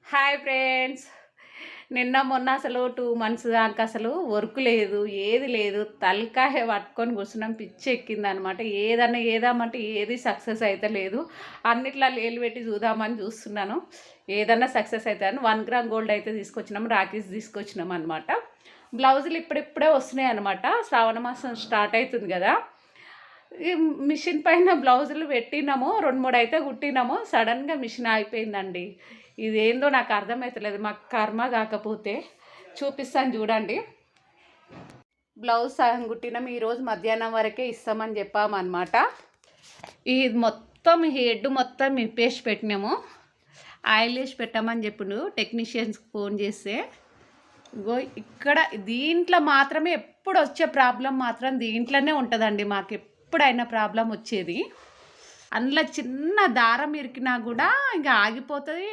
Hi friends. నిన్న మొన్న అసలు 2 మంత్స్ దాకా అసలు వర్క్ లేదు, ఏది లేదు. తలకాయ పట్టుకొని కూర్చున్నాం. పిచ్చెక్కిందనమాట. ఏదన్నా ఏదామంటే ఏది సక్సెస్ అయితే లేదు. అన్నిట్లా ఏలు పెట్టి చూద్దామని చూస్తున్నాను. ఏదన్నా సక్సెస్ అయితదని 1 గ్రామ్ గోల్డ్ అయితే తీసుకొచ్చినాం. రాఖీస్ తీసుకొచ్చినాం అనమాట. బ్లౌజులు ఇప్పుడిప్పుడే వస్తున్నాయి అనమాట. శ్రావణ మాసం స్టార్ట్ అవుతుంది కదా. ఈ మిషన్ పైన బ్లౌజులు పెట్టినాము. 2, 3 అయితే కుట్టినాము. సడన్‌గా మిషన్ ఆగిపోయిందండి. ఇదేందో నాకు అర్థమైతలేదు. మాకు కర్మ కాకపోతే చూపిస్తాను చూడండి. బ్లౌజ్ సగం కుట్టినాం. ఈరోజు మధ్యాహ్నం వరకే ఇస్తామని చెప్పామన్నమాట. ఇది మొత్తం హెడ్ మొత్తం ఇప్పేసి పెట్టినాము. ఆయిల్ వేసి పెట్టామని చెప్పిండు టెక్నీషియన్స్కి ఫోన్ చేస్తే. ఇగో ఇక్కడ దీంట్లో మాత్రమే ఎప్పుడు వచ్చే ప్రాబ్లం మాత్రం దీంట్లోనే ఉంటుందండి. మాకు ఎప్పుడైనా ప్రాబ్లం వచ్చేది అందులో చిన్న దారం ఇరికినా కూడా ఇంకా ఆగిపోతుంది.